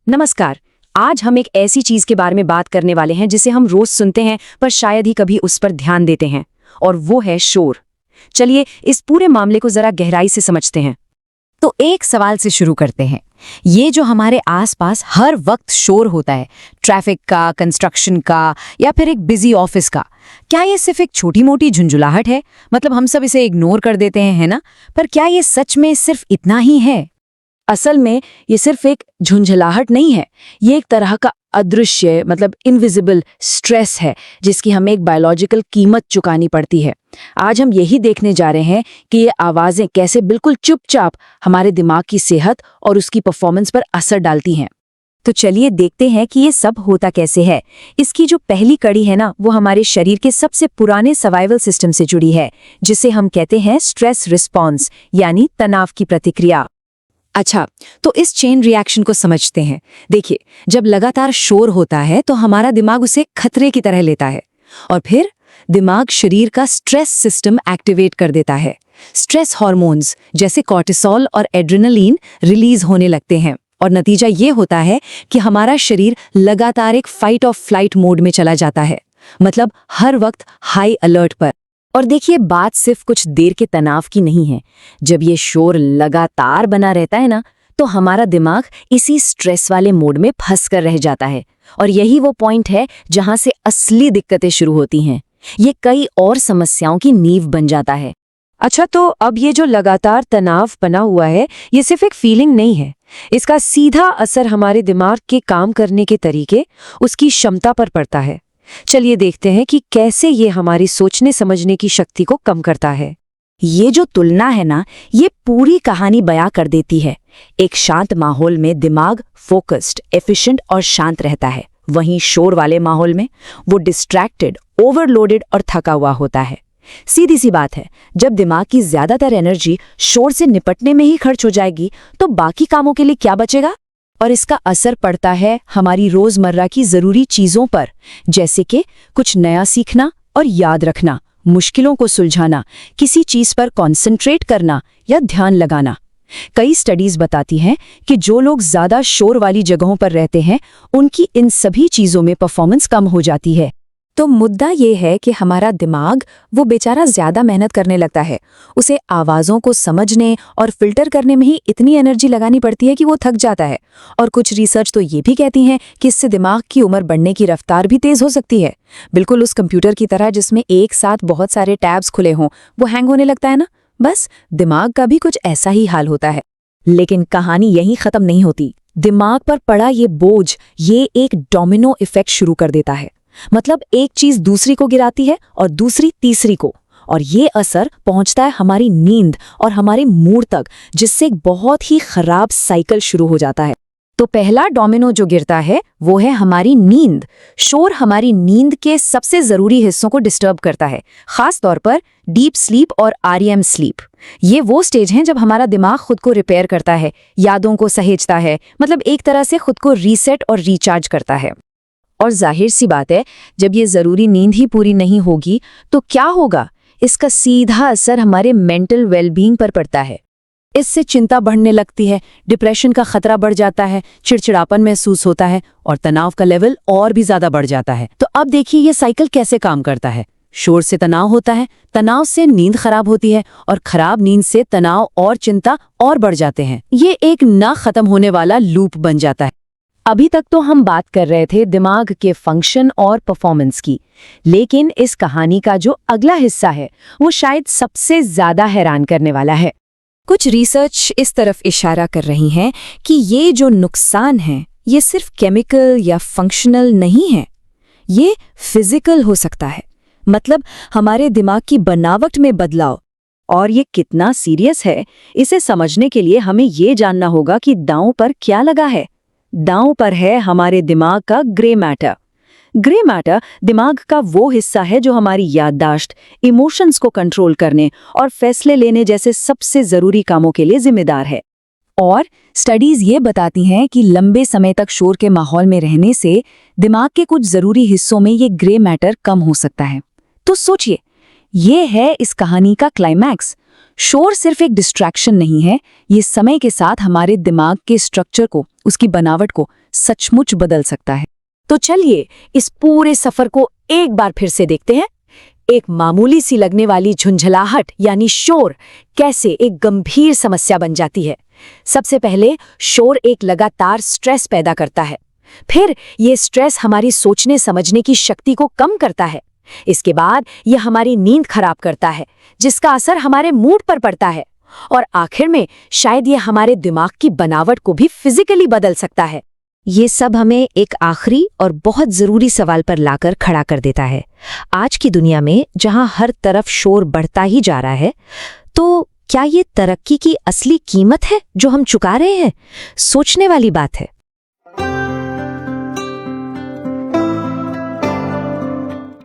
नमस्कार। आज हम एक ऐसी चीज के बारे में बात करने वाले हैं जिसे हम रोज सुनते हैं पर शायद ही कभी उस पर ध्यान देते हैं, और वो है शोर। चलिए इस पूरे मामले को जरा गहराई से समझते हैं। तो एक सवाल से शुरू करते हैं। ये जो हमारे आसपास हर वक्त शोर होता है, ट्रैफिक का, कंस्ट्रक्शन का या फिर एक बिजी ऑफिस का, क्या ये सिर्फ एक छोटी मोटी झुंझुलाहट है? मतलब हम सब इसे इग्नोर कर देते हैं, है ना? पर क्या ये सच में सिर्फ इतना ही है? असल में ये सिर्फ एक झुंझलाहट नहीं है, ये एक तरह का अदृश्य इनविजिबल स्ट्रेस है जिसकी हमें एक बायोलॉजिकल कीमत चुकानी पड़ती है। आज हम यही देखने जा रहे हैं कि ये आवाज़ें कैसे बिल्कुल चुपचाप हमारे दिमाग की सेहत और उसकी परफॉर्मेंस पर असर डालती हैं। तो चलिए देखते हैं कि ये सब होता कैसे है। इसकी जो पहली कड़ी है ना, वो हमारे शरीर के सबसे पुराने सर्वाइवल सिस्टम से जुड़ी है, जिसे हम कहते हैं स्ट्रेस रिस्पॉन्स, यानी तनाव की प्रतिक्रिया। अच्छा, तो इस चेन रिएक्शन को समझते हैं। देखिए, जब लगातार शोर होता है तो हमारा दिमाग उसे खतरे की तरह लेता है, और फिर दिमाग शरीर का स्ट्रेस सिस्टम एक्टिवेट कर देता है। स्ट्रेस हार्मोन्स जैसे कॉर्टिसोल और एड्रेनलिन रिलीज होने लगते हैं, और नतीजा ये होता है कि हमारा शरीर लगातार एक फाइट और फ्लाइट मोड में चला जाता है, मतलब हर वक्त हाई अलर्ट पर। और देखिए, बात सिर्फ कुछ देर के तनाव की नहीं है। जब ये शोर लगातार बना रहता है ना, तो हमारा दिमाग इसी स्ट्रेस वाले मोड में फंस कर रह जाता है, और यही वो पॉइंट है जहां से असली दिक्कतें शुरू होती हैं। ये कई और समस्याओं की नींव बन जाता है। अच्छा, तो अब ये जो लगातार तनाव बना हुआ है, ये सिर्फ एक फीलिंग नहीं है। इसका सीधा असर हमारे दिमाग के काम करने के तरीके, उसकी क्षमता पर पड़ता है। चलिए देखते हैं कि कैसे ये हमारी सोचने समझने की शक्ति को कम करता है। ये जो तुलना है ना, ये पूरी कहानी बयां कर देती है। एक शांत माहौल में दिमाग फोकस्ड, एफिशिएंट और शांत रहता है। वहीं शोर वाले माहौल में वो डिस्ट्रैक्टेड, ओवरलोडेड और थका हुआ होता है। सीधी सी बात है, जब दिमाग की ज्यादातर एनर्जी शोर से निपटने में ही खर्च हो जाएगी, तो बाकी कामों के लिए क्या बचेगा? और इसका असर पड़ता है हमारी रोजमर्रा की जरूरी चीजों पर, जैसे कि कुछ नया सीखना और याद रखना, मुश्किलों को सुलझाना, किसी चीज पर कंसंट्रेट करना या ध्यान लगाना। कई स्टडीज बताती हैं कि जो लोग ज्यादा शोर वाली जगहों पर रहते हैं, उनकी इन सभी चीजों में परफॉर्मेंस कम हो जाती है। तो मुद्दा ये है कि हमारा दिमाग, वो बेचारा ज्यादा मेहनत करने लगता है। उसे आवाज़ों को समझने और फिल्टर करने में ही इतनी एनर्जी लगानी पड़ती है कि वो थक जाता है। और कुछ रिसर्च तो ये भी कहती हैं कि इससे दिमाग की उम्र बढ़ने की रफ्तार भी तेज हो सकती है। बिल्कुल उस कंप्यूटर की तरह जिसमें एक साथ बहुत सारे टैब्स खुले हों, वो हैंग होने लगता है ना। बस दिमाग का भी कुछ ऐसा ही हाल होता है। लेकिन कहानी यहीं खत्म नहीं होती। दिमाग पर पड़ा ये बोझ, ये एक डोमिनो इफेक्ट शुरू कर देता है। मतलब एक चीज दूसरी को गिराती है और दूसरी तीसरी को, और ये असर पहुंचता है हमारी नींद और हमारे मूड तक, जिससे एक बहुत ही खराब साइकिल शुरू हो जाता है। तो पहला डोमिनो जो गिरता है वो है हमारी नींद। शोर हमारी नींद के सबसे जरूरी हिस्सों को डिस्टर्ब करता है, खास तौर पर डीप स्लीप और आरईएम स्लीप। ये वो स्टेज हैं जब हमारा दिमाग खुद को रिपेयर करता है, यादों को सहेजता है, मतलब एक तरह से खुद को रीसेट और रिचार्ज करता है। और जाहिर सी बात है, जब ये जरूरी नींद ही पूरी नहीं होगी तो क्या होगा? इसका सीधा असर हमारे मेंटल वेलबींग पर पड़ता है। इससे चिंता बढ़ने लगती है, डिप्रेशन का खतरा बढ़ जाता है, चिड़चिड़ापन महसूस होता है और तनाव का लेवल और भी ज्यादा बढ़ जाता है। तो अब देखिए ये साइकिल कैसे काम करता है। शोर से तनाव होता है, तनाव से नींद खराब होती है, और खराब नींद से तनाव और चिंता और बढ़ जाते हैं। ये एक ना खत्म होने वाला लूप बन जाता है। अभी तक तो हम बात कर रहे थे दिमाग के फंक्शन और परफॉर्मेंस की, लेकिन इस कहानी का जो अगला हिस्सा है वो शायद सबसे ज्यादा हैरान करने वाला है। कुछ रिसर्च इस तरफ इशारा कर रही हैं कि ये जो नुकसान है, ये सिर्फ केमिकल या फंक्शनल नहीं है, ये फिजिकल हो सकता है। मतलब हमारे दिमाग की बनावट में बदलाव। और ये कितना सीरियस है, इसे समझने के लिए हमें ये जानना होगा कि दांव पर क्या लगा है। दांव पर है हमारे दिमाग का ग्रे मैटर। ग्रे मैटर दिमाग का वो हिस्सा है जो हमारी याददाश्त, इमोशंस को कंट्रोल करने और फैसले लेने जैसे सबसे जरूरी कामों के लिए जिम्मेदार है। और स्टडीज ये बताती हैं कि लंबे समय तक शोर के माहौल में रहने से दिमाग के कुछ जरूरी हिस्सों में ये ग्रे मैटर कम हो सकता है। तो सोचिए, ये है इस कहानी का क्लाइमैक्स। शोर सिर्फ एक डिस्ट्रैक्शन नहीं है, ये समय के साथ हमारे दिमाग के स्ट्रक्चर को, उसकी बनावट को सचमुच बदल सकता है। तो चलिए इस पूरे सफर को एक बार फिर से देखते हैं। एक मामूली सी लगने वाली झुंझलाहट यानी शोर कैसे एक गंभीर समस्या बन जाती है। सबसे पहले शोर एक लगातार स्ट्रेस पैदा करता है। फिर ये स्ट्रेस हमारी सोचने समझने की शक्ति को कम करता है। इसके बाद यह हमारी नींद खराब करता है, जिसका असर हमारे मूड पर पड़ता है। और आखिर में शायद ये हमारे दिमाग की बनावट को भी फिजिकली बदल सकता है। ये सब हमें एक आखिरी और बहुत जरूरी सवाल पर लाकर खड़ा कर देता है। आज की दुनिया में जहां हर तरफ शोर बढ़ता ही जा रहा है, तो क्या ये तरक्की की असली कीमत है जो हम चुका रहे हैं? सोचने वाली बात है।